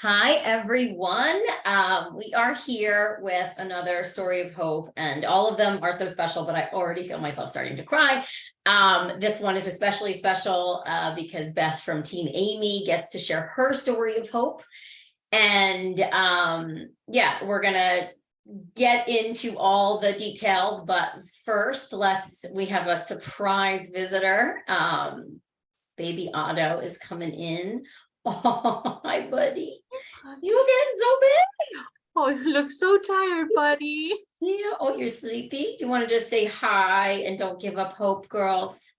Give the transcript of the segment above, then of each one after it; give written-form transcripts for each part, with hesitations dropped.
Hi, everyone. We are here with another story of hope, and all of them are so special, but I already feel myself starting to cry. This one is especially special because Beth from Team Aimee gets to share her story of hope. And yeah, we're going to get into all the details, but first, we have a surprise visitor. Baby Otto is coming in. Oh, hi, buddy. You getting so big? Oh, you look so tired, buddy. Yeah. Oh, you're sleepy. Do you want to just say hi and don't give up hope, girls?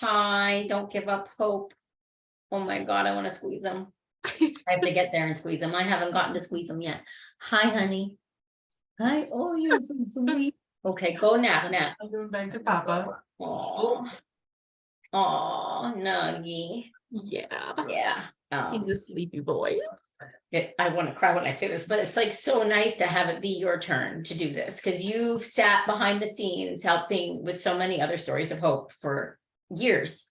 Hi, don't give up hope. Oh my God, I want to squeeze them. I have to get there and squeeze them. I haven't gotten to squeeze them yet. Hi, honey. Hi. Oh, you're so sweet. Okay, go nap. I'm going back to Papa. Oh, Nuggy. Yeah. He's a sleepy boy. I want to cry when I say this, but it's like so nice to have it be your turn to do this because you've sat behind the scenes helping with so many other stories of hope for years.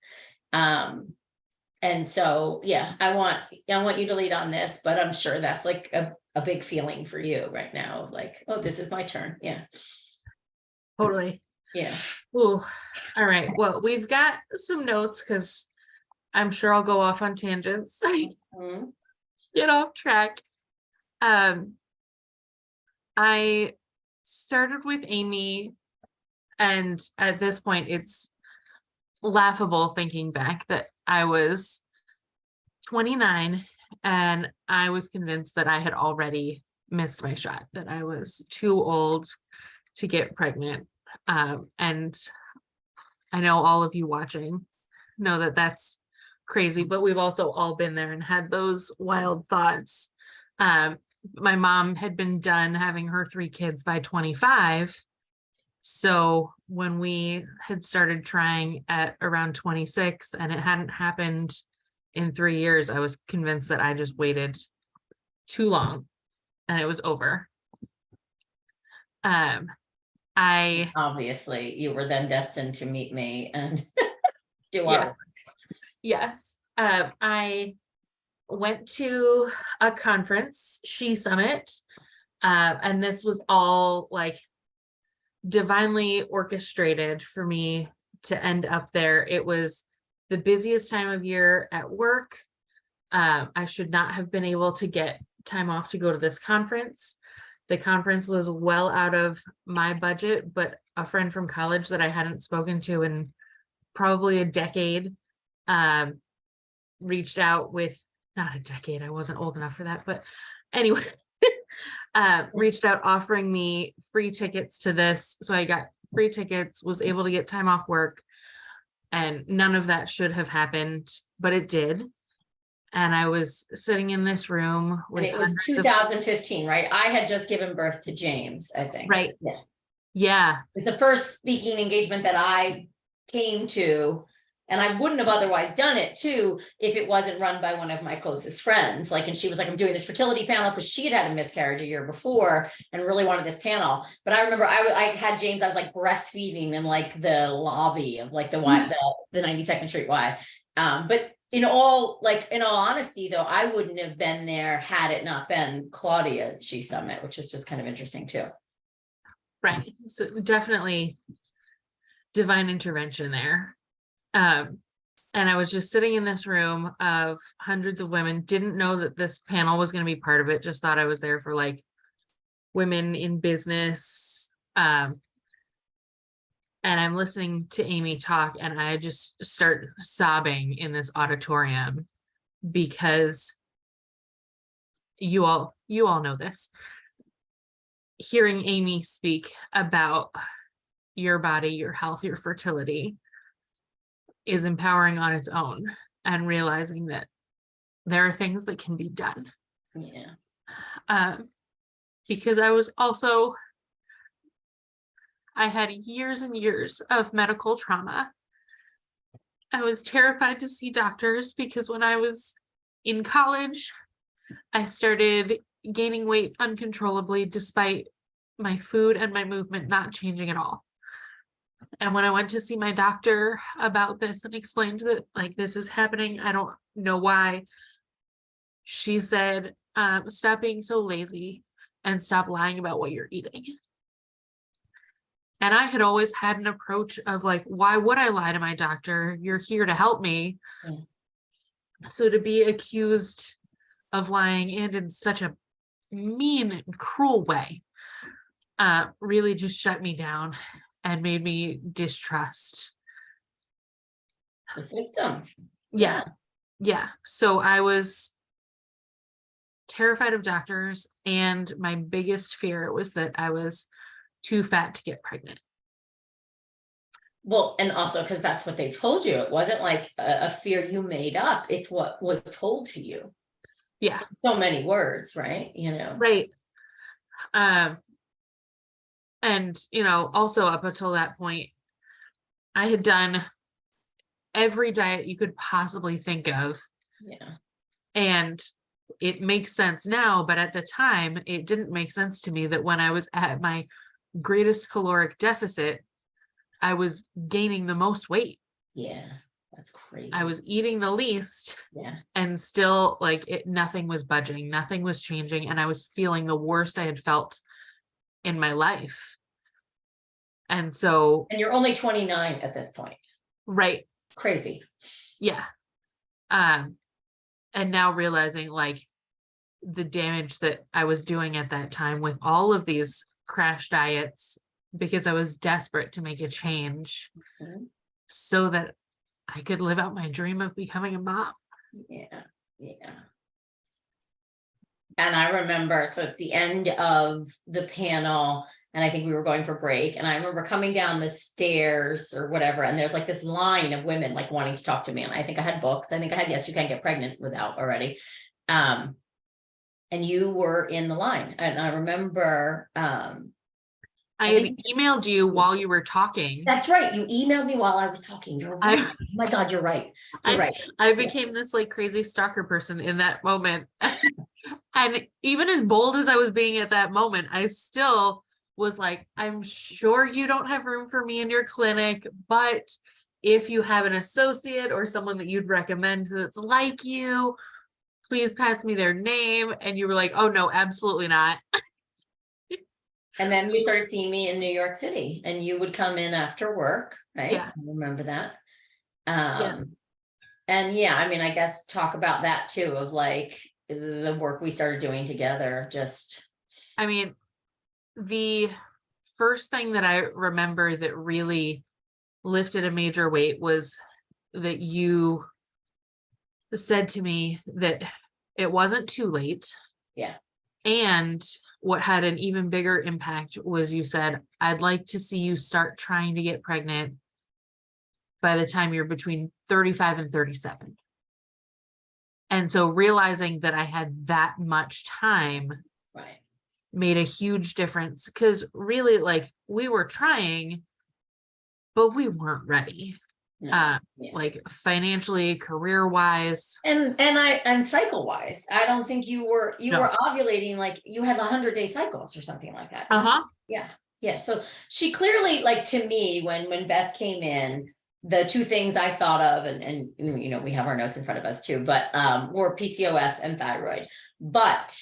And so, yeah, I want you to lead on this, but I'm sure that's like a big feeling for you right now of like, oh, this is my turn. Yeah. Totally. Yeah. Ooh. All right. Well, we've got some notes because I'm sure I'll go off on tangents. Mm-hmm. Get off track. I started with Aimee, and at this point it's laughable thinking back that I was 29 and I was convinced that I had already missed my shot, that I was too old to get pregnant. And I know all of you watching know that that's crazy, but we've also all been there and had those wild thoughts. My mom had been done having her 3 kids by 25. So when we had started trying at around 26 and it hadn't happened in 3 years, I was convinced that I just waited too long and it was over. Obviously you were then destined to meet me and do our work. Yes. I went to a conference, She Summit, and this was all like divinely orchestrated for me to end up there. It was the busiest time of year at work. I should not have been able to get time off to go to this conference. The conference was well out of my budget, but a friend from college that I hadn't spoken to in probably a decade reached out with, not a decade, I wasn't old enough for that, but anyway, reached out offering me free tickets to this. So I got free tickets, was able to get time off work, and none of that should have happened, but it did. And I was sitting in this room with, and it was 2015, right? I had just given birth to James, I think. Right. Yeah. It's the first speaking engagement that I came to, and I wouldn't have otherwise done it too if it wasn't run by one of my closest friends. Like, and she was like, I'm doing this fertility panel because she had had a miscarriage a year before and really wanted this panel. But I remember I had James, I was like breastfeeding in like the lobby of like the 92nd Street Y. But in all honesty, though, I wouldn't have been there had it not been Claudia's She Summit, which is just kind of interesting too. Right. So definitely divine intervention there. And I was just sitting in this room of hundreds of women, didn't know that this panel was going to be part of it, just thought I was there for like women in business. And I'm listening to Aimee talk and I just start sobbing in this auditorium because you all know this. Hearing Aimee speak about your body, your health, your fertility is empowering on its own, and realizing that there are things that can be done. Yeah. Because I had years and years of medical trauma. I was terrified to see doctors because when I was in college, I started gaining weight uncontrollably despite my food and my movement not changing at all. And when I went to see my doctor about this and explained that like this is happening, I don't know why, she said, stop being so lazy and stop lying about what you're eating. And I had always had an approach of like, why would I lie to my doctor? You're here to help me. Mm. So to be accused of lying, and in such a mean and cruel way, really just shut me down and made me distrust The system. yeah so I was terrified of doctors, and my biggest fear was that I was too fat to get pregnant. Well, and also because that's what they told you. It wasn't like a fear you made up. It's what was told to you. Yeah. So many words, right? Right. And also up until that point, I had done every diet you could possibly think of. Yeah. And it makes sense now, but at the time, it didn't make sense to me that when I was at my greatest caloric deficit, I was gaining the most weight. Yeah. That's crazy. I was eating the least. Yeah. And still nothing was budging, nothing was changing. And I was feeling the worst I had felt in my life. And so. And you're only 29 at this point. Right. Crazy. Yeah. And now realizing like the damage that I was doing at that time with all of these crash diets, because I was desperate to make a change so that I could live out my dream of becoming a mom. Yeah. Yeah. And I remember, so it's the end of the panel, and I think we were going for break. And I remember coming down the stairs or whatever, and there's like this line of women like wanting to talk to me. And I think I had books. I think I had Yes, You Can't Get Pregnant was out already. And you were in the line. And I remember I had emailed you while you were talking. That's right. You emailed me while I was talking. You're right. Oh my God, you're right. You're right. I became this like crazy stalker person in that moment. And even as bold as I was being at that moment, I still was like, I'm sure you don't have room for me in your clinic, but if you have an associate or someone that you'd recommend that's like you, please pass me their name. And you were like, oh no, absolutely not. And then you started seeing me in New York City, and you would come in after work, right? Yeah. I remember that. And yeah, I mean, I guess talk about that too, of like the work we started doing together. I mean, the first thing that I remember that really lifted a major weight was that you said to me that it wasn't too late. Yeah. And what had an even bigger impact was you said, I'd like to see you start trying to get pregnant by the time you're between 35 and 37. And so realizing that I had that much time made a huge difference, because really like we were trying, but we weren't ready. Like financially, career wise, and cycle wise. I don't think you were ovulating, like you had 100-day cycles or something like that. Yeah. So she clearly, like, to me, when Beth came in, the two things I thought of, and we have our notes in front of us too, but were PCOS and thyroid. But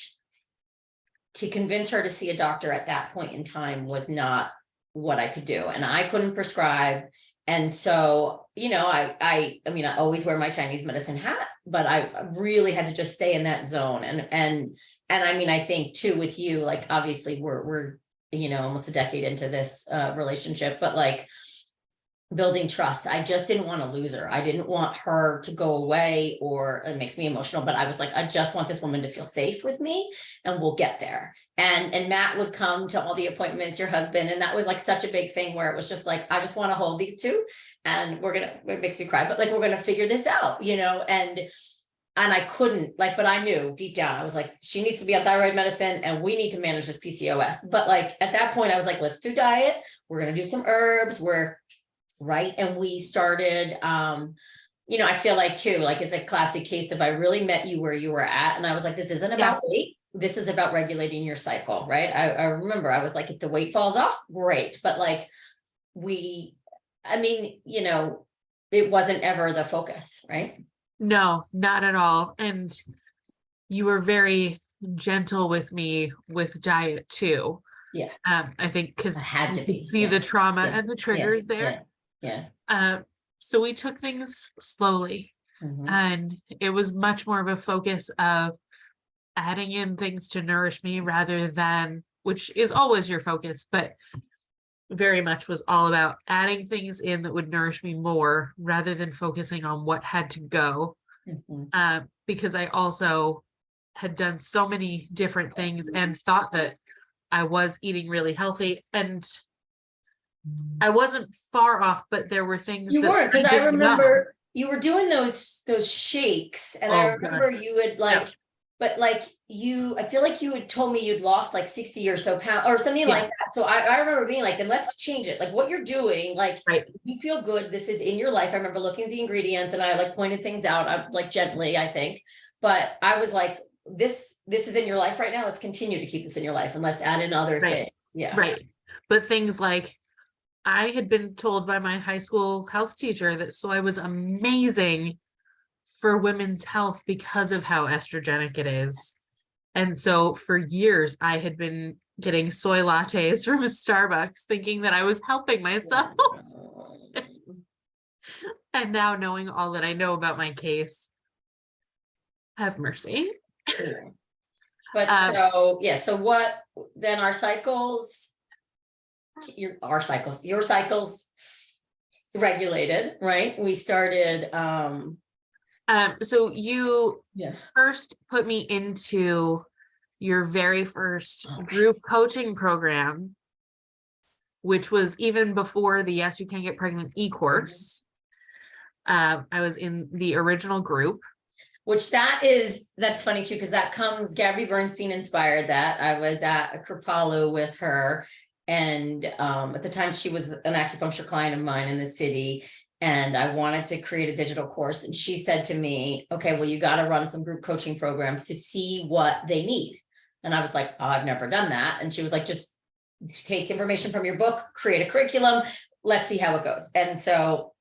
to convince her to see a doctor at that point in time was not what I could do, and I couldn't prescribe. And so, I mean, I always wear my Chinese medicine hat, but I really had to just stay in that zone. And I mean, I think too, with you, like, obviously we're almost a decade into this relationship, but like building trust, I just didn't want to lose her. I didn't want her to go away, or it makes me emotional, but I was like, I just want this woman to feel safe with me, and we'll get there. And Matt would come to all the appointments, your husband. And that was like such a big thing where it was just like, I just want to hold these two, and it makes me cry, but like, we're going to figure this out, and I couldn't, like, but I knew deep down, I was like, she needs to be on thyroid medicine, and we need to manage this PCOS. But like, at that point I was like, let's do diet. We're going to do some herbs. Right. And we started, I feel like too, like it's a classic case of I really met you where you were at. And I was like, this isn't about weight. This is about regulating your cycle. Right. I remember I was like, if the weight falls off, great. But like it wasn't ever the focus. Right. No, not at all. And you were very gentle with me with diet too. Yeah. I think It because had you to could be. see Yeah. the trauma Yeah. and the Yeah. triggers there. Yeah. Yeah. So we took things slowly, Mhm. and it was much more of a focus of adding in things to nourish me rather than, which is always your focus, but very much was all about adding things in that would nourish me more rather than focusing on what had to go. Mhm. Because I also had done so many different things and thought that I was eating really healthy, and I wasn't far off, but there were things You that weren't, I because I didn't know. remember you were doing those shakes, and I Oh God. remember you would like, Yep. but like you, I feel like you had told me you'd lost like 60 or so pounds or something Yeah. like that. So I remember being like, then let's change it. Like what you're doing, like Right. you feel good. This is in your life. I remember looking at the ingredients and I like pointed things out, like gently, I think. But I was like, this is in your life right now. Let's continue to keep this in your life and let's add in other Right. things. Yeah. Right. But things like I had been told by my high school health teacher that soy was amazing for women's health because of how estrogenic it is. And so for years, I had been getting soy lattes from a Starbucks thinking that I was helping myself. And now knowing all that I know about my case, have mercy. Yeah. But Um, so, yeah, so what, then your cycles regulated, right? We started, so you yeah. first put me into your very first Oh, group coaching program, which was even before the Yes You Can Get Pregnant e-course. I was in the original group. Which that's funny too, because Gabby Bernstein inspired that. I was at Kripalu with her. And at the time she was an acupuncture client of mine in the city. And I wanted to create a digital course. And she said to me, okay, well, you got to run some group coaching programs to see what they need. And I was like, oh, I've never done that. And she was like, just take information from your book, create a curriculum. Let's see how it goes. And so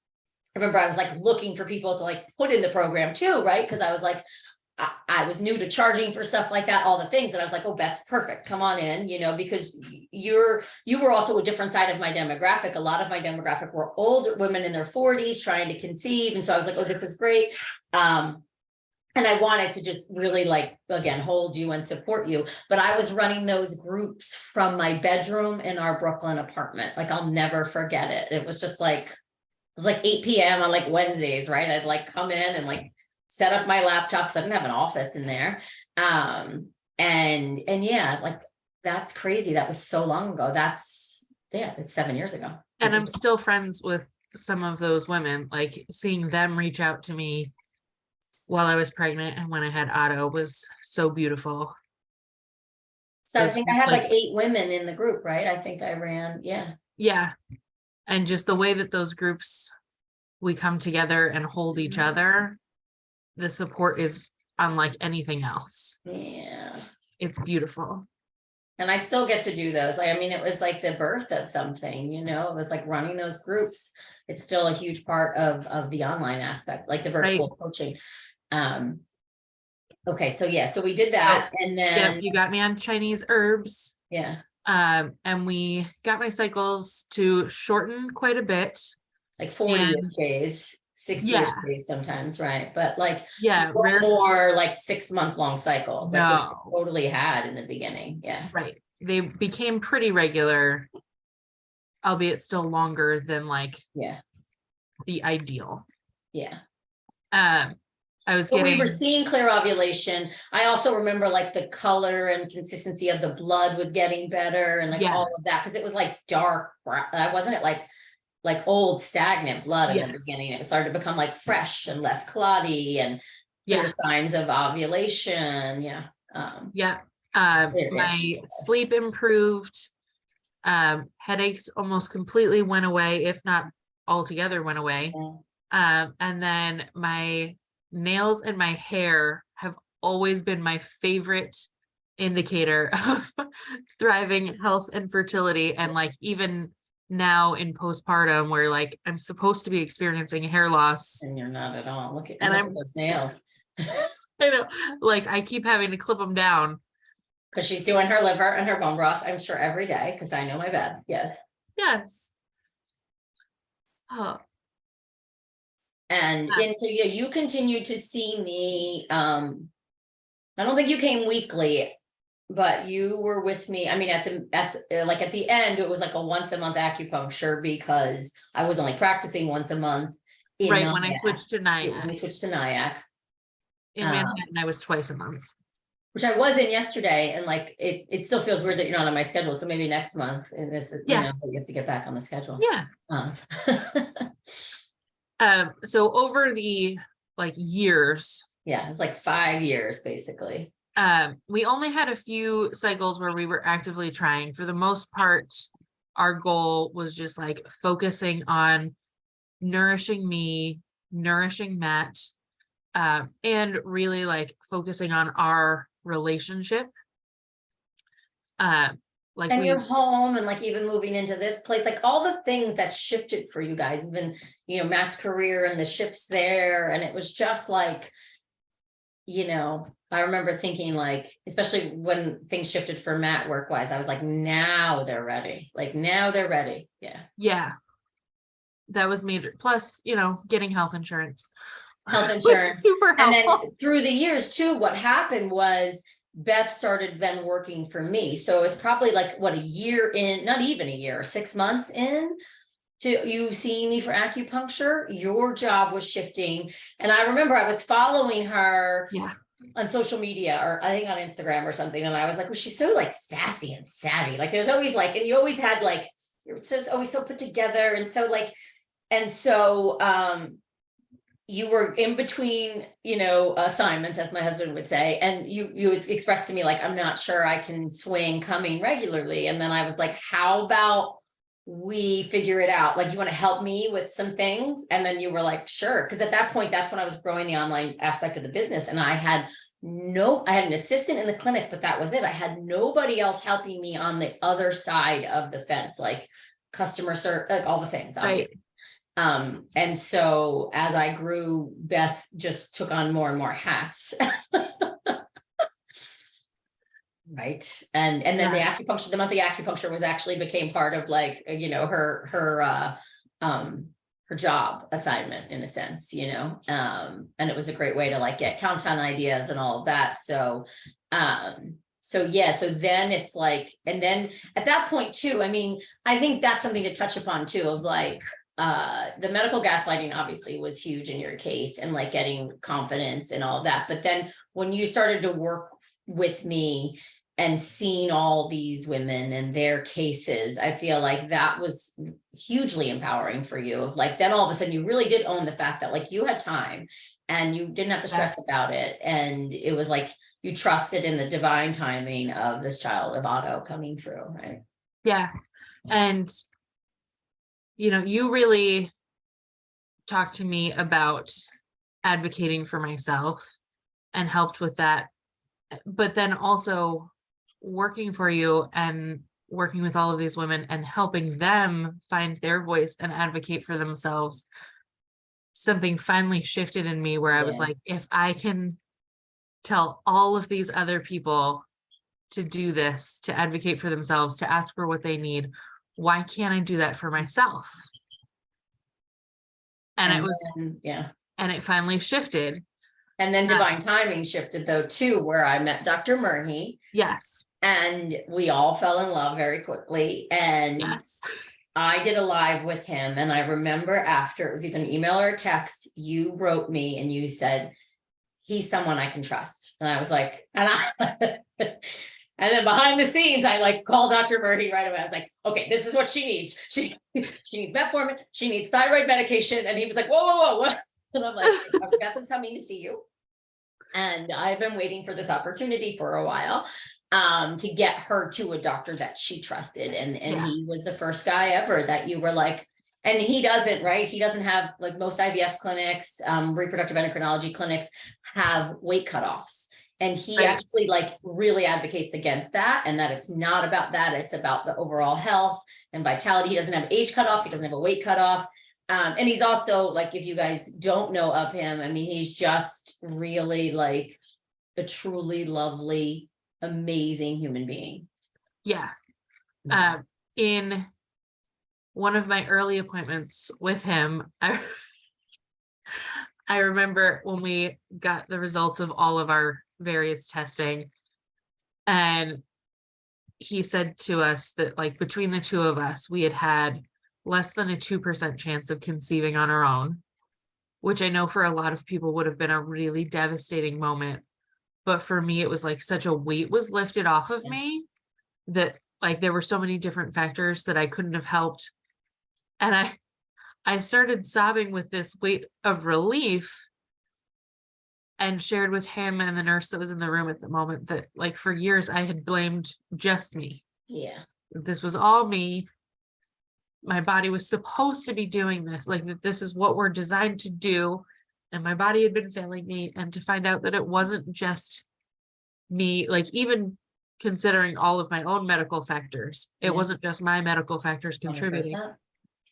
I remember I was like looking for people to like put in the program too, right? Because I was like, I was new to charging for stuff like that, all the things. And I was like, oh, Beth's perfect. Come on in, because you were also a different side of my demographic. A lot of my demographic were older women in their 40s trying to conceive. And so I was like, oh, this is great. And I wanted to just really like, again, hold you and support you. But I was running those groups from my bedroom in our Brooklyn apartment. Like, I'll never forget it. It was just like, it was like 8 p.m. on like Wednesdays, right? I'd like come in and like set up my laptop because I didn't have an office in there. And yeah, like that's crazy. That was so long ago. It's 7 years ago. And I'm still friends with some of those women. Like seeing them reach out to me while I was pregnant and when I had Otto was so beautiful. So I think I had like 8 women in the group, right? I think I ran, yeah. Yeah. And just the way that those groups, we come together and hold each other, the support is unlike anything else. Yeah. It's beautiful. And I still get to do those. I mean, it was like the birth of something, it was like running those groups. It's still a huge part of the online aspect, like the virtual coaching. Okay, so yeah, so we did that, and then you got me on Chinese herbs. Yeah. And we got my cycles to shorten quite a bit. Like 40-ish days, 60-ish days sometimes, right? But like more like 6-month long cycles, like what we totally had in the beginning. Yeah. Right. They became pretty regular, albeit still longer than like the ideal. Yeah. We were seeing clear ovulation. I also remember like the color and consistency of the blood was getting better and like all of that, because it was like dark. Wasn't it like old stagnant blood in the beginning? It started to become like fresh and less clotty and clear signs of ovulation. My sleep improved. Headaches almost completely went away, if not altogether went away. And then my nails and my hair have always been my favorite indicator of thriving health and fertility. And like even now in postpartum, where like I'm supposed to be experiencing hair loss, and you're not at all. Look at those nails. I know, like I keep having to clip them down, Because she's doing her liver and her bone broth, I'm sure, every day, because I know my Beth. Yes. Yes. Oh, And so yeah, you continued to see me. I don't think you came weekly, but you were with me. I mean, at the end, it was like a once a month acupuncture because I was only practicing once a month in right. When I Nyack. switched to When Nyack we switched to Nyack, in Manhattan, I was twice a month. which I was in yesterday, and like it still feels weird that you're not on my schedule. So maybe next month, and this, Yeah. you have to get back on the schedule. Yeah. So over the like years, yeah, it's like 5 years basically. we only had a few cycles where we were actively trying. For the most part, our goal was just like focusing on nourishing me, nourishing Matt, and really like focusing on our relationship. Like And we, your home, and like even moving into this place, like all the things that shifted for you guys, even, Matt's career and the shifts there. And it was just like, I remember thinking like, especially when things shifted for Matt work-wise, I was like, now they're ready. Like now they're ready. Yeah. yeah, that was major. Plus, getting health insurance. Health was insurance. super And then helpful. through the years too, what happened was Beth started then working for me. So it was probably like what, a year in, not even a year, 6 months in to you seeing me for acupuncture, your job was shifting. And I remember I was following her Yeah. on social media, or I think on Instagram or something. And I was like, well, she's so like sassy and savvy. Like there's always like, and you always had like, you're just always so put together. And so like, and so, you were in between, assignments, as my husband would say, and you expressed to me like, I'm not sure I can swing coming regularly. And then I was like, how about we figure it out? Like, you want to help me with some things? And then you were like, sure. Because at that point, that's when I was growing the online aspect of the business. And I had an assistant in the clinic, but that was it. I had nobody else helping me on the other side of the fence, like customer service, like all the things, obviously. Right. And so as I grew, Beth just took on more and more hats. Right. And then the acupuncture, the monthly acupuncture was actually became part of like, her job assignment in a sense, and it was a great way to like get count on ideas and all of that. So, yeah, so then it's like, and then at that point too, I mean, I think that's something to touch upon too, of like, the medical gaslighting obviously was huge in your case, and like getting confidence and all of that. But then when you started to work with me and seeing all these women and their cases, I feel like that was hugely empowering for you. Of like, then all of a sudden you really did own the fact that like you had time and you didn't have to stress about it. And it was like, you trusted in the divine timing of this child of Otto coming through, right? Yeah. And, you really talked to me about advocating for myself and helped with that. But then also working for you and working with all of these women and helping them find their voice and advocate for themselves. Something finally shifted in me where I was like, if I can tell all of these other people to do this, to advocate for themselves, to ask for what they need, why can't I do that for myself? And it was, and it finally shifted. And then divine timing shifted though too, where I met Dr. Murray. Yes. And we all fell in love very quickly. And yes. I did a live with him. And I remember after, it was either an email or a text, you wrote me and you said, he's someone I can trust. And I was like, and then behind the scenes, I like called Dr. Murray right away. I was like, okay, this is what she needs. She needs metformin. She needs thyroid medication. And he was like, whoa. And I'm like, Beth is coming to see you. And I've been waiting for this opportunity for a while, to get her to a doctor that she trusted. And he was the first guy ever that you were like, and he doesn't, right? He doesn't have, like most IVF clinics, reproductive endocrinology clinics have weight cutoffs. And he actually like really advocates against that, and that it's not about that. It's about the overall health and vitality. He doesn't have age cutoff. He doesn't have a weight cutoff. And he's also like, if you guys don't know of him, I mean, he's just really like a truly lovely amazing human being. Yeah. Yeah. In one of my early appointments with him, I remember when we got the results of all of our various testing, and he said to us that like between the two of us, we had less than a 2% chance of conceiving on our own, which I know for a lot of people would have been a really devastating moment. But for me, it was like such a weight was lifted off of me that like there were so many different factors that I couldn't have helped. And I started sobbing with this weight of relief, and shared with him and the nurse that was in the room at the moment that like for years I had blamed just me. Yeah. This was all me. My body was supposed to be doing this, like that this is what we're designed to do. And my body had been failing me. And to find out that it wasn't just me, like even considering all of my own medical factors, it wasn't just my medical factors contributing. 100%.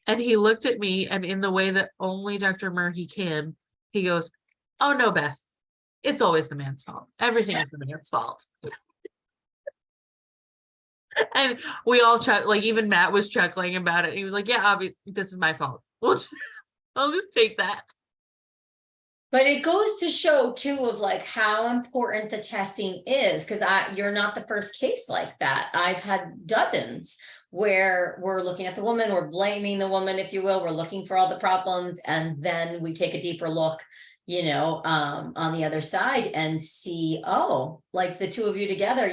And he looked at me, and in the way that only Dr. Murray can, he goes, "Oh no, Beth, it's always the man's fault. Everything is the man's fault." And we all like even Matt was chuckling about it. He was like, "Yeah, obviously this is my fault. I'll just take that." But it goes to show too of like how important the testing is, because you're not the first case like that. I've had dozens where we're looking at the woman, we're blaming the woman, if you will, we're looking for all the problems, and then we take a deeper look, on the other side and see, oh, like the two of you together,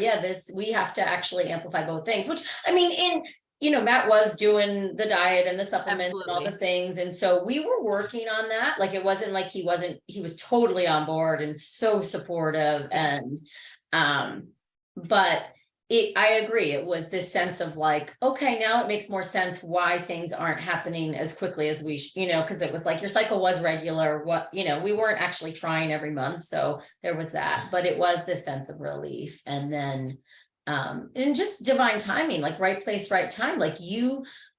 we have to actually amplify both things, which I mean, Matt was doing the diet and the supplements and all the things. And so we were working on that. Like, it wasn't like he was totally on board and so supportive. And, but I agree. It was this sense of like, okay, now it makes more sense why things aren't happening as quickly as we, because it was like your cycle was regular. We weren't actually trying every month. So there was that, but it was this sense of relief. And then, and just divine timing, like right place, right time. Like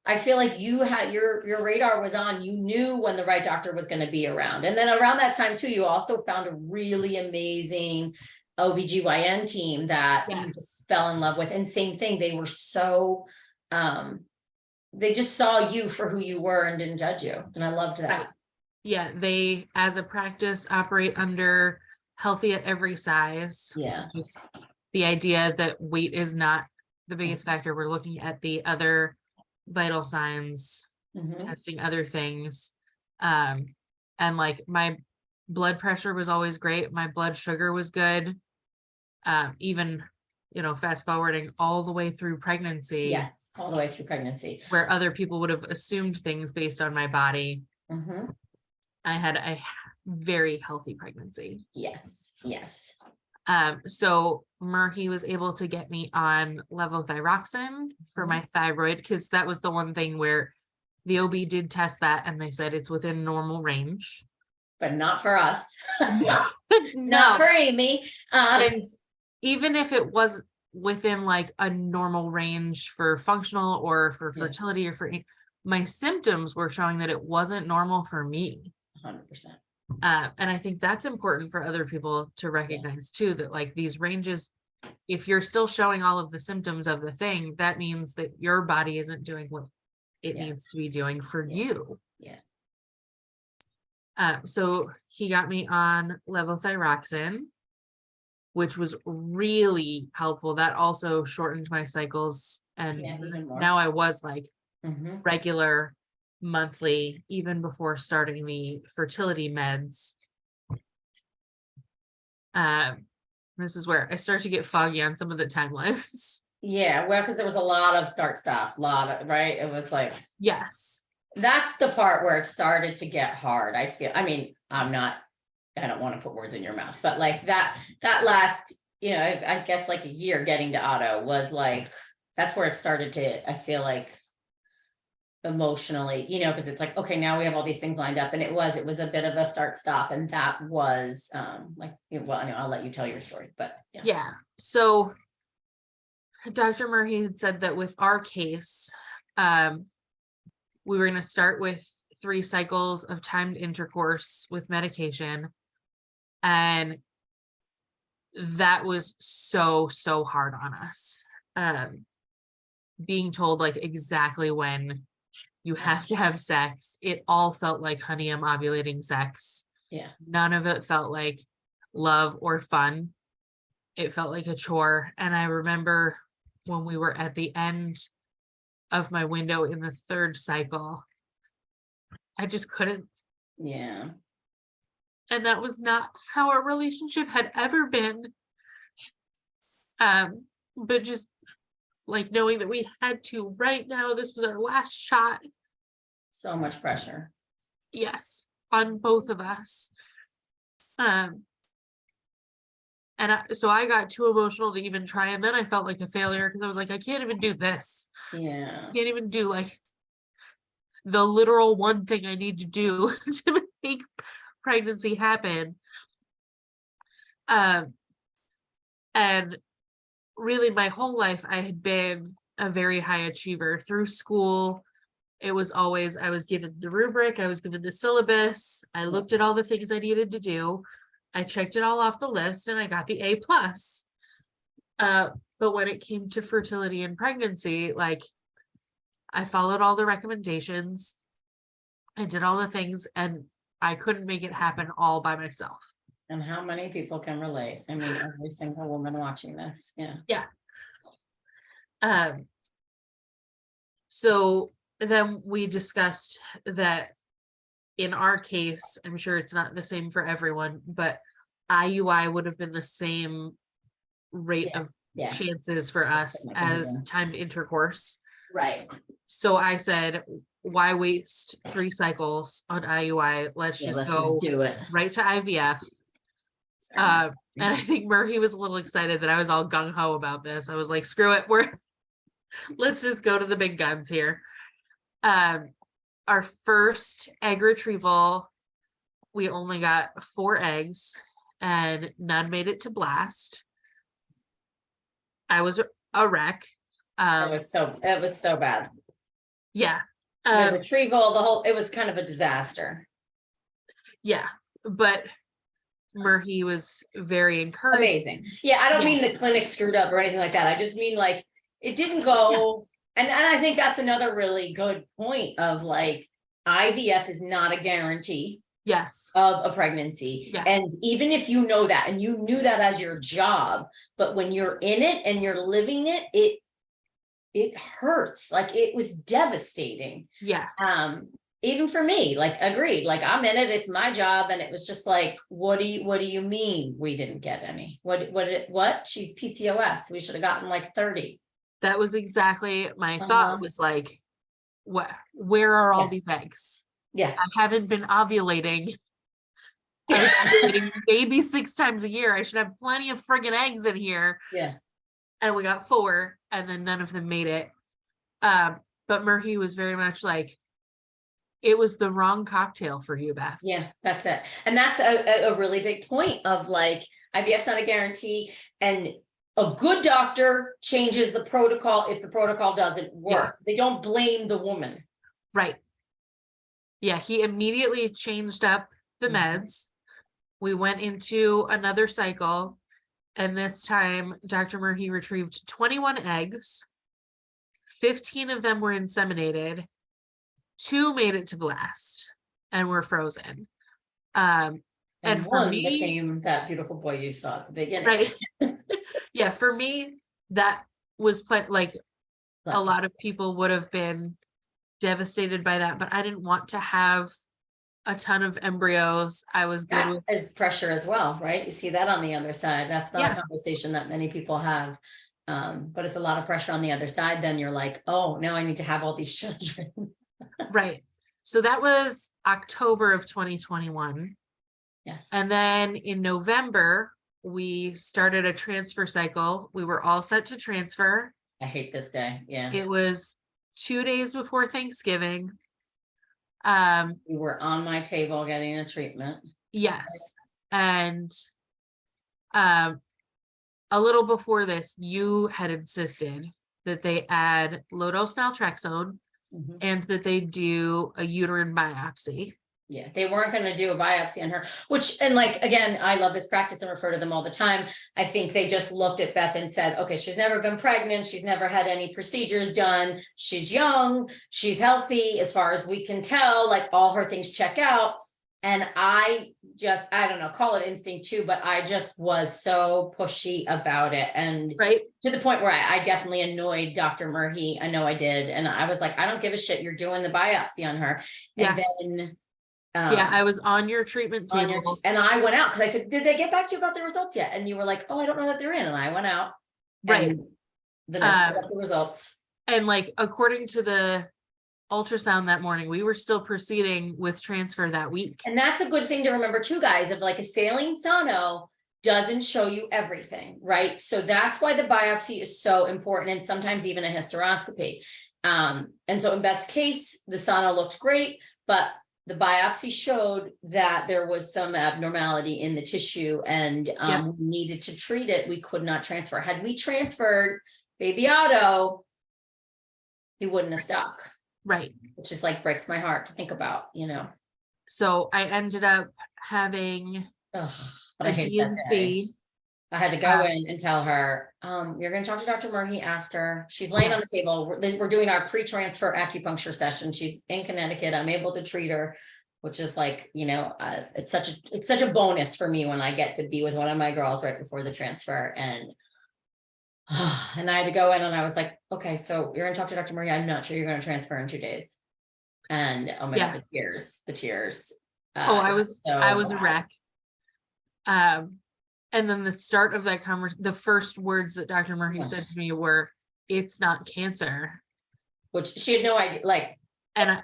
I feel like you had your radar was on, you knew when the right doctor was going to be around. And then around that time too, you also found a really amazing OBGYN team that you fell in love with. And same thing, they were so, they just saw you for who you were and didn't judge you. And I loved that. Right. Yeah. They, as a practice, operate under healthy at every size. Yeah. Just the idea that weight is not the biggest factor. We're looking at the other vital signs, testing other things. And like my blood pressure was always great. My blood sugar was good. Even, fast forwarding all the way through pregnancy. Yes, all the way through pregnancy. Where other people would have assumed things based on my body. I had a very healthy pregnancy. Yes. So Murray was able to get me on levothyroxine for my thyroid, because that was the one thing where the OB did test that and they said it's within normal range. But not for us. No. Not for Aimee. And even if it was within like a normal range for functional or for fertility or for my symptoms were showing that it wasn't normal for me. 100%. And I think that's important for other people to recognize too, that like these ranges, if you're still showing all of the symptoms of the thing, that means that your body isn't doing what it needs to be doing for you. So he got me on levothyroxine, which was really helpful. That also shortened my cycles. And now I was like regular monthly, even before starting the fertility meds. This is where I start to get foggy on some of the timelines. Yeah, well, because there was a lot of start-stop, right? It was like, yes, that's the part where it started to get hard. I don't want to put words in your mouth, but like that last, I guess like a year getting to auto was like, that's where it started to, I feel like, emotionally, because it's like, okay, now we have all these things lined up, and it was a bit of a start stop, and that was I'll let you tell your story, but yeah. So Dr. Murray had said that with our case, we were going to start with 3 cycles of timed intercourse with medication, and that was so hard on us. Being told like exactly when you have to have sex, it all felt like, honey, I'm ovulating sex. Yeah. None of it felt like love or fun. It felt like a chore. And I remember when we were at the end of my window in the 3rd cycle, I just couldn't. Yeah. And that was not how our relationship had ever been. But just like knowing that we had to right now, this was our last shot. So much pressure. Yes, on both of us. So I got too emotional to even try, and then I felt like a failure because I was like, I can't even do this. Yeah. Can't even do like the literal one thing I need to do to make pregnancy happen. And really my whole life I had been a very high achiever through school. It was always, I was given the rubric, I was given the syllabus, I looked at all the things I needed to do, I checked it all off the list, and I got the A+. But when it came to fertility and pregnancy, like I followed all the recommendations, I did all the things, and I couldn't make it happen all by myself. And how many people can relate? I mean, every single woman watching this. Yeah. Yeah. So then we discussed that in our case, I'm sure it's not the same for everyone, but IUI would have been the same rate of chances for us as timed intercourse. Right. So I said, why waste 3 cycles on IUI? Let's just do it right to IVF. And I think Murphy was a little excited that I was all gung-ho about this. I was like, screw it, let's just go to the big guns here. Our first egg retrieval, we only got 4 eggs and none made it to blast. I was a wreck. it was so bad. Yeah. The retrieval, it was kind of a disaster. Yeah, but Murphy was very encouraged. Amazing. Yeah, I don't mean the clinic screwed up or anything like that. I just mean like it didn't go. And I think that's another really good point of like IVF is not a guarantee. Yes. Of a pregnancy. Yeah. And even if you know that and you knew that as your job, but when you're in it and you're living it, it hurts. Like it was devastating. Yeah. Even for me, like agreed, like I'm in it, it's my job. And it was just like, what do you mean we didn't get any? What? She's PCOS. We should have gotten like 30. That was exactly my thought, was like, where are all these eggs? Yeah. I haven't been ovulating. I was ovulating maybe 6 times a year. I should have plenty of friggin' eggs in here. Yeah. And we got 4, and then none of them made it. But Murphy was very much like, it was the wrong cocktail for you, Beth. Yeah, that's it. And that's a really big point of like, IVF's not a guarantee. And a good doctor changes the protocol if the protocol doesn't work. Yes. They don't blame the woman. Right. Yeah, he immediately changed up the meds. We went into another cycle, and this time Dr. Murphy retrieved 21 eggs. 15 of them were inseminated. 2 made it to blast and were frozen. And for me, became that beautiful boy you saw at the beginning. Right. Yeah, for me, that was like a lot of people would have been devastated by that, but I didn't want to have a ton of embryos. I was good with as pressure as well, right? You see that on the other side. That's not a conversation that many people have. But it's a lot of pressure on the other side. Then you're like, oh, now I need to have all these children. Right. So that was October of 2021. Yes. And then in November, we started a transfer cycle. We were all set to transfer. I hate this day. Yeah. It was 2 days before Thanksgiving. You were on my table getting a treatment. Yes. And a little before this, you had insisted that they add low-dose naltrexone and that they do a uterine biopsy. Yeah, they weren't going to do a biopsy on her, which, and like, again, I love this practice and refer to them all the time. I think they just looked at Beth and said, okay, she's never been pregnant. She's never had any procedures done. She's young. She's healthy as far as we can tell, like all her things check out. And I don't know, call it instinct too, but I just was so pushy about it. And Right. to the point where I definitely annoyed Dr. Murphy. I know I did. And I was like, I don't give a shit. You're doing the biopsy on her. And then yeah, I was on your treatment table. and I went out because I said, did they get back to you about the results yet? And you were like, oh, I don't know that they're in. And I went out. Right. And the nurse got the results. And like, according to the ultrasound that morning, we were still proceeding with transfer that week. And that's a good thing to remember too, guys, of like a saline sono doesn't show you everything, right? So that's why the biopsy is so important, and sometimes even a hysteroscopy. And so in Beth's case, the sono looked great, but the biopsy showed that there was some abnormality in the tissue, and we needed to treat it. We could not transfer. Had we transferred baby Otto, he wouldn't have stuck. Right. Which is like breaks my heart to think about, So I ended up having a DNC. I had to go in and tell her, you're going to talk to Dr. Murphy after. She's laying on the table. We're doing our pre-transfer acupuncture session. She's in Connecticut. I'm able to treat her, which is like, it's such a bonus for me when I get to be with one of my girls right before the transfer. And I had to go in and I was like, okay, so you're going to talk to Dr. Murphy. I'm not sure you're going to transfer in 2 days. And oh my God, the tears. I was a wreck. And then the start of that conversation, the first words that Dr. Murphy said to me were, "It's not cancer," which she had no idea. And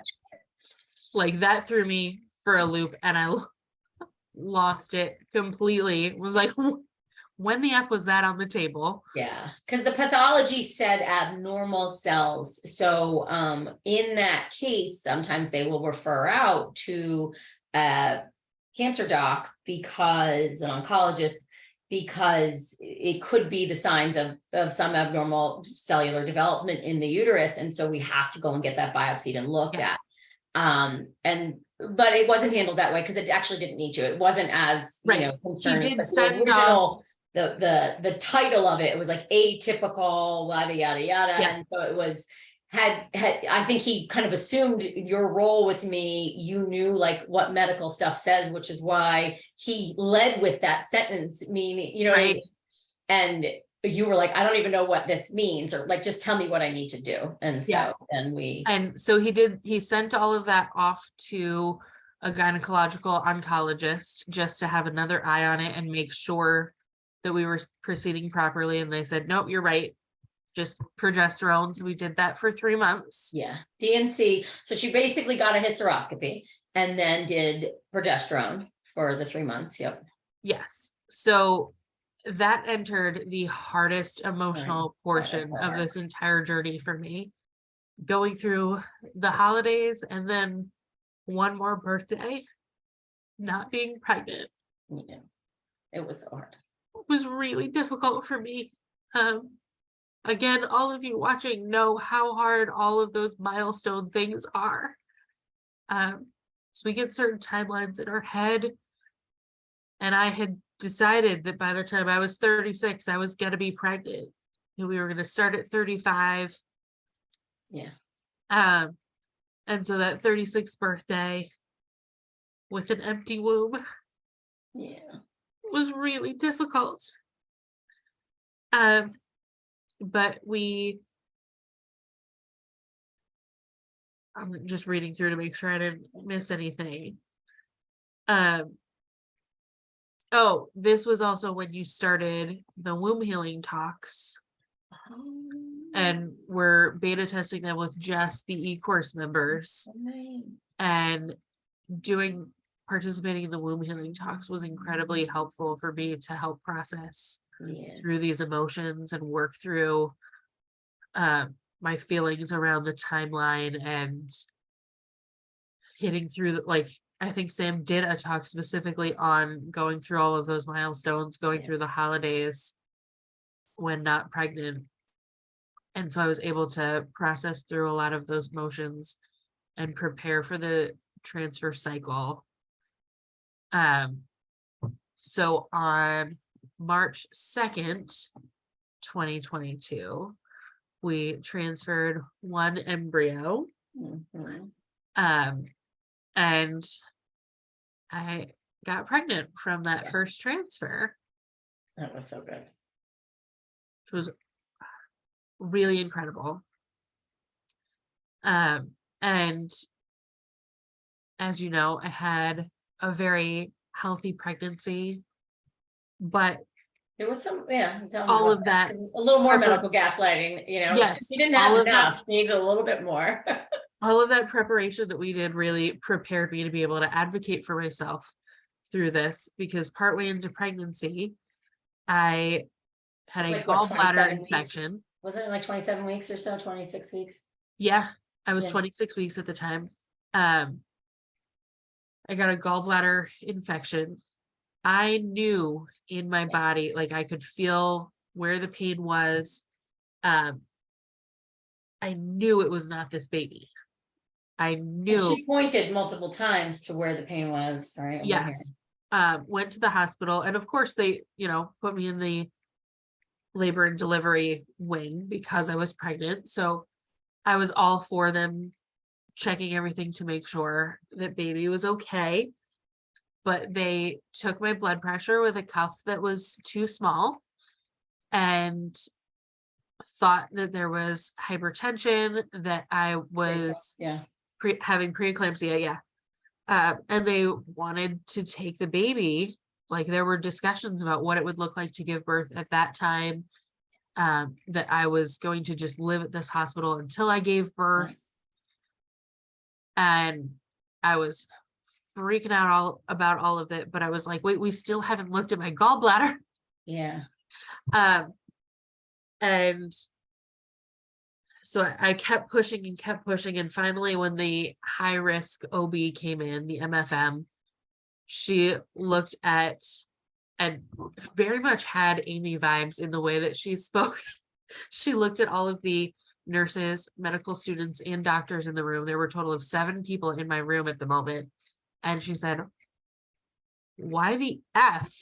that threw me for a loop, and I lost it completely. It was like, when the F was that on the table? Yeah, because the pathology said abnormal cells. So in that case, sometimes they will refer out to a cancer doc because an oncologist, because it could be the signs of some abnormal cellular development in the uterus. And so we have to go and get that biopsied and looked at. But it wasn't handled that way because it actually didn't need to. It wasn't as concerned. He did send the original the title of it was like atypical, yada yada yada. And so it was had I think he kind of assumed your role with me, you knew like what medical stuff says, which is why he led with that sentence, meaning, right. And you were like, I don't even know what this means, or like, just tell me what I need to do. And so he sent all of that off to a gynecological oncologist just to have another eye on it and make sure that we were proceeding properly. And they said, nope, you're right. Just progesterone. So we did that for 3 months. Yeah. DNC. So she basically got a hysteroscopy and then did progesterone for the 3 months. Yep. Yes. So that entered the hardest emotional portion of this entire journey for me. Going through the holidays and then one more birthday, not being pregnant. Yeah. It was so hard. It was really difficult for me. Again, all of you watching know how hard all of those milestone things are. So we get certain timelines in our head. And I had decided that by the time I was 36, I was going to be pregnant. And we were going to start at 35. Yeah. And so that 36th birthday with an empty womb. Yeah. Was really difficult. But I'm just reading through to make sure I didn't miss anything. This was also when you started the womb healing talks. And we're beta testing them with just the e-course members. And participating in the womb healing talks was incredibly helpful for me to help process through these emotions and work through my feelings around the timeline and hitting through I think Sam did a talk specifically on going through all of those milestones, going through the holidays when not pregnant. And so I was able to process through a lot of those emotions and prepare for the transfer cycle. So on March 2nd, 2022, we transferred one embryo. Mhm. And I got pregnant from that Yeah. first transfer, That was so good. which was really incredible. And as you know, I had a very healthy pregnancy, but There was some, yeah, tell me all about of that, 'cause a little more prepar- medical gaslighting, you know, yes, she didn't all have of that, enough, she needed a little bit more. all of that preparation that we did really prepared me to be able to advocate for myself through this, because partway into pregnancy, I had It's a like, what, gallbladder 27 weeks? infection. Wasn't it like 27 weeks or so, 26 weeks? Yeah, I was Yeah. 26 weeks at the time. I got a gallbladder infection. I knew in my body, like I could feel where the pain was. I knew it was not this baby. I And knew, she pointed multiple times to where the pain was, right? yes. Went to the hospital, and of course they, put me in the labor and delivery wing because I was pregnant. So I was all for them checking everything to make sure that baby was okay. But they took my blood pressure with a cuff that was too small and thought that there was hypertension, that I was Yeah. having preeclampsia. Yeah. And they wanted to take the baby. Like there were discussions about what it would look like to give birth at that time. That I was going to just live at this hospital until I gave birth. And I was freaking out about all of it, but I was like, wait, we still haven't looked at my gallbladder. Yeah. And so I kept pushing and kept pushing. And finally, when the high risk OB came in, the MFM, she looked at and very much had Aimee vibes in the way that she spoke. She looked at all of the nurses, medical students, and doctors in the room. There were a total of 7 people in my room at the moment. And she said, why the F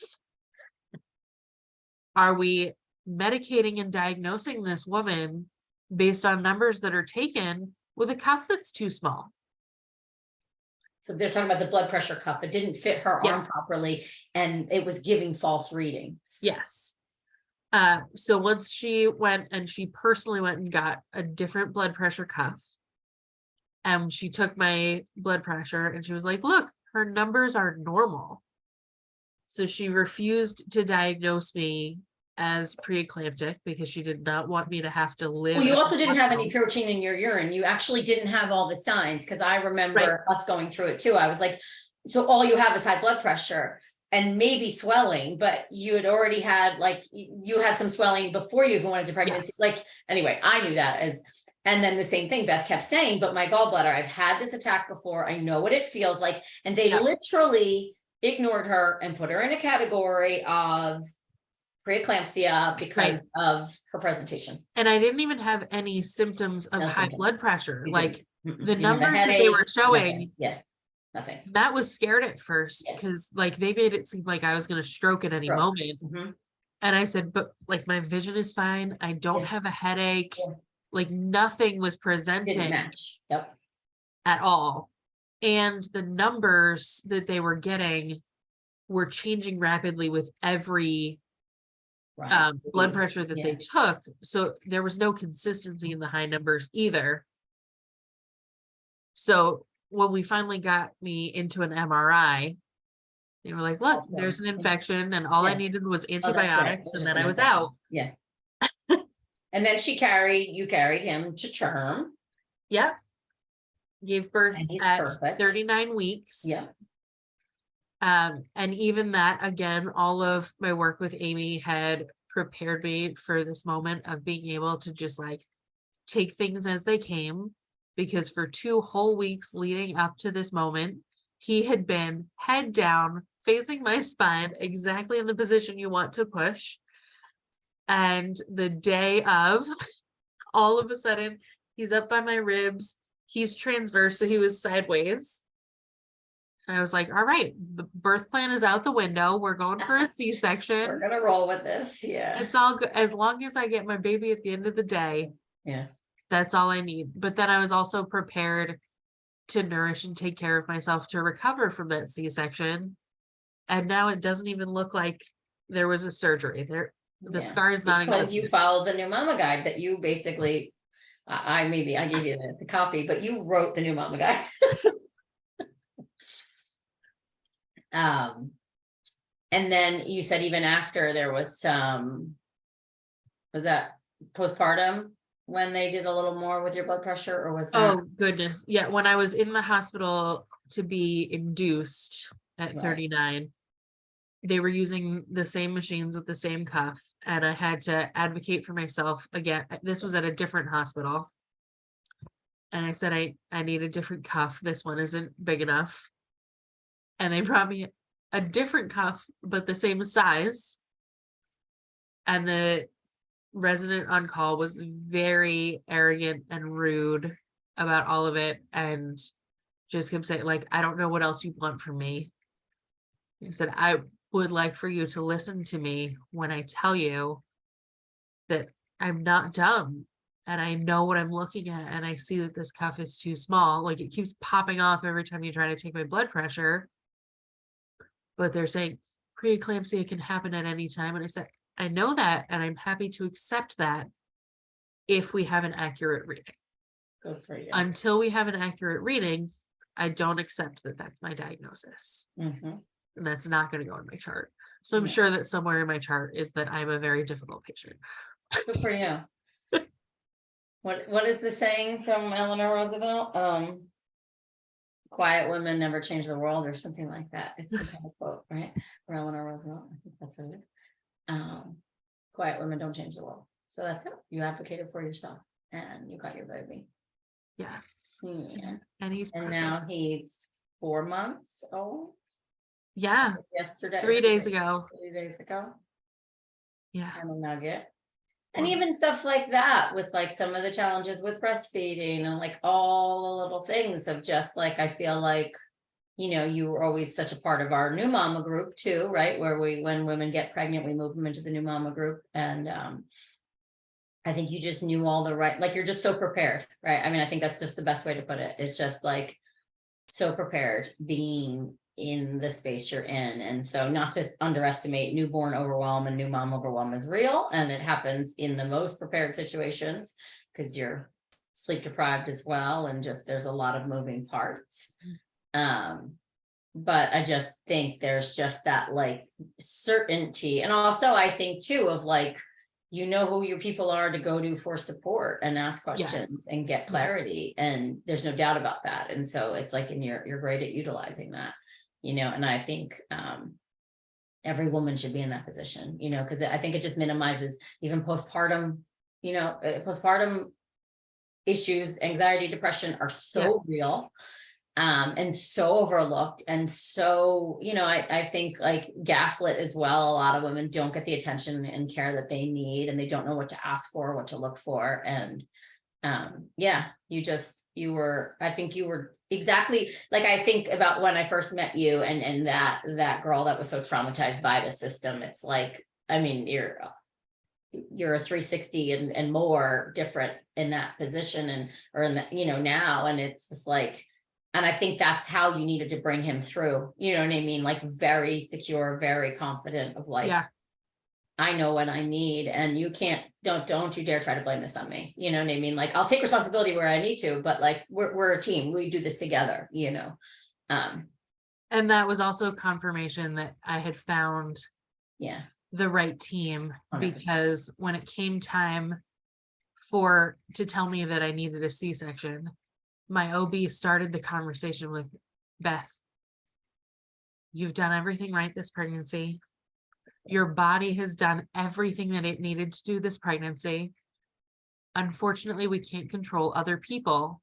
are we medicating and diagnosing this woman based on numbers that are taken with a cuff that's too small? So they're talking about the blood pressure cuff. It didn't fit her Yeah. arm properly and it was giving false readings. Yes. So once she went and she personally went and got a different blood pressure cuff, and she took my blood pressure and she was like, look, her numbers are normal. So she refused to diagnose me as preeclamptic because she did not want me to have to live. Well, you at also the didn't have any hospital. protein in your urine. You actually didn't have all the signs, because I remember us going through it too. I was like, so all you have is high blood pressure and maybe swelling, but you had already had, like, you had some swelling before you even went into pregnancy. Yes. Like, anyway, I knew that as, and then the same thing Beth kept saying, but my gallbladder, I've had this attack before. I know what it feels like. And they Yep. literally ignored her and put her in a category of preeclampsia because of her presentation. And I didn't even have any symptoms of high blood pressure. You Like didn't. the Didn't have a numbers that they were headache, showing. nothing. Yeah, nothing. Matt was scared at first Yeah. because like they made it seem like I was going to stroke at any moment. Mhm. And I said, but like my vision is fine. I don't Yeah. have a headache. Yeah. Like nothing was Didn't presenting match. Yep. at all. And the numbers that they were getting were changing rapidly with every Right. blood pressure that Yeah. they took. So there was no consistency in the high numbers either. So when we finally got me into an MRI, they were like, look, there's an infection and all I Yeah. needed was Oh, that's right. antibiotics, It's and just then an I was infection. out. Yeah. And then you carried him to term. Yep. Gave birth And he's at perfect. 39 weeks. Yeah. And even that, again, all of my work with Aimee had prepared me for this moment of being able to just like take things as they came, because for 2 whole weeks leading up to this moment, he had been head down, facing my spine, exactly in the position you want to push. And the day of, all of a sudden, he's up by my ribs. He's transverse, so he was sideways. And I was like, all right, the birth plan is out the window. We're going for a We're C-section. gonna roll with this. Yeah. It's all good. As long as I get my baby at the end of the day, Yeah. that's all I need. But then I was also prepared to nourish and take care of myself to recover from that C-section. And now it doesn't even look like there was a surgery there. The Yeah. scar is not Because you existent. followed the new mama guide that you basically, maybe I gave you the copy, but you wrote the new mama guide. And then you said even after there was some, was that postpartum when they did a little more with your blood pressure, or was that? Oh goodness. Yeah. When I was in the hospital to be induced at Right. 39, they were using the same machines with the same cuff, and I had to advocate for myself again. This was at a different hospital. And I said, I need a different cuff. This one isn't big enough. And they brought me a different cuff, but the same size. And the resident on call was very arrogant and rude about all of it, and just kept saying, like, I don't know what else you want from me. He said, I would like for you to listen to me when I tell you that I'm not dumb and I know what I'm looking at, and I see that this cuff is too small. Like, it keeps popping off every time you try to take my blood pressure. But they're saying preeclampsia can happen at any time. And I said, I know that, and I'm happy to accept that if we have an accurate reading. Good for you. Until we have an accurate reading, I don't accept that that's my diagnosis. Mhm. And that's not going to go in my chart. So I'm Yeah. sure that somewhere in my chart is that I'm a very difficult patient. Good for you. What is the saying from Eleanor Roosevelt? Quiet women never change the world, or something like that. It's the kind of quote, right? From Eleanor Roosevelt. I think that's what it is. Quiet women don't change the world. So that's it. You advocated for yourself and you got your baby. Yes. Yeah. And he's And perfect. now he's 4 months old. Yeah. Yesterday. 3 days ago. 3 days ago. Yeah. And a nugget. And even stuff like that with like some of the challenges with breastfeeding and like all the little things of just like, I feel like, you know, you were always such a part of our new mama group too, right? Where when women get pregnant, we move them into the new mama group. And I think you just knew all the right, like you're just so prepared, right? I mean, I think that's just the best way to put it. It's just like so prepared being in the space you're in. And so not to underestimate newborn overwhelm, and new mom overwhelm is real. And it happens in the most prepared situations because you're sleep deprived as well. And just, there's a lot of moving parts. But I just think there's just that like certainty. And also I think too of like, you know who your people are to go to for support and ask questions and get clarity. And there's no doubt about that. And so it's like, and you're great at utilizing that, you know, and I think every woman should be in that position, you know, because I think it just minimizes even postpartum, you know, postpartum issues, anxiety, depression are so real. And so overlooked. And so, you know, I think like gaslit as well. A lot of women don't get the attention and care that they need, and they don't know what to ask for, what to look for. And yeah, I think you were exactly like, I think about when I first met you and that girl that was so traumatized by the system. It's like, I mean, you're a 360 and more different in that position and, or in the, you know, now. And it's just like, and I think that's how you needed to bring him through, you know what I mean? Like very secure, very confident of like, I know what I need, and you can't, don't you dare try to blame this on me. You know what I mean? Like, I'll take responsibility where I need to, but like, we're a team, we do this together, you know? And that was also confirmation that I had found the right team, 100%. because when it came time to tell me that I needed a C-section, my OB started the conversation with, Beth, you've done everything right this pregnancy. Your body has done everything that it needed to do this pregnancy. Unfortunately, we can't control other people,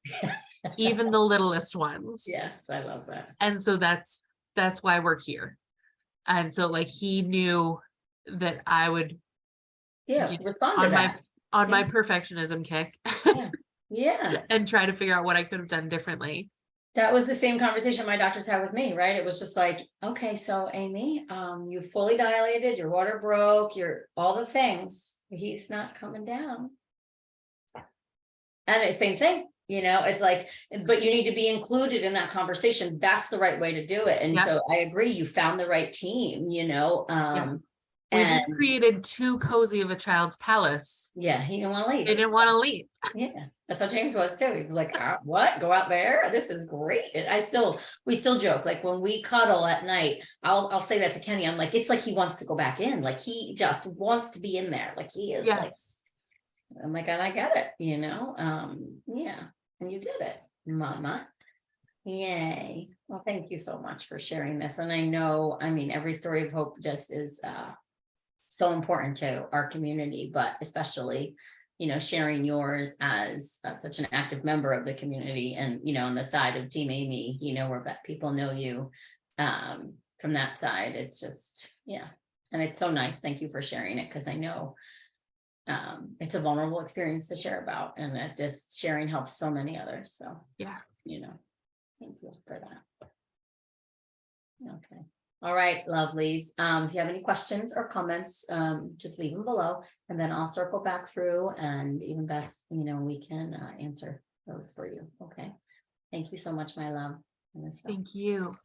even the littlest ones. Yes, I love that. And so that's why we're here. And so like, he knew that I would respond to that on my perfectionism kick. Yeah. And try to figure out what I could have done differently. That was the same conversation my doctors had with me, right? It was just like, okay, so Aimee, you fully dilated, your water broke, your all the things. He's not coming down. And it's same thing, it's like, but you need to be included in that conversation. That's the right way to do it. And Yeah. so I agree, you found the right team, We just and created too cozy of a child's palace. yeah, he didn't want to They leave. didn't want to leave. Yeah, that's how James was too. He was like, what? Go out there? This is great. And we still joke, like when we cuddle at night, I'll say that to Kenny. I'm like, it's like he wants to go back in. Like he just wants to be in there. Like he is like, Yes. I'm like, and I get it, yeah. And you did it, mama. Yay. Well, thank you so much for sharing this. And I know, every story of hope just is so important to our community, but especially, sharing yours as such an active member of the community and, on the side of Team Aimee, where people know you from that side. It's just, yeah. And it's so nice. Thank you for sharing it, because I know it's a vulnerable experience to share about, and that just sharing helps so many others. So, Yeah. thank you for that. Okay. All right, lovelies. If you have any questions or comments, just leave them below, and then I'll circle back through, and even Beth, we can answer those for you. Okay. Thank you so much, my love. Thank you.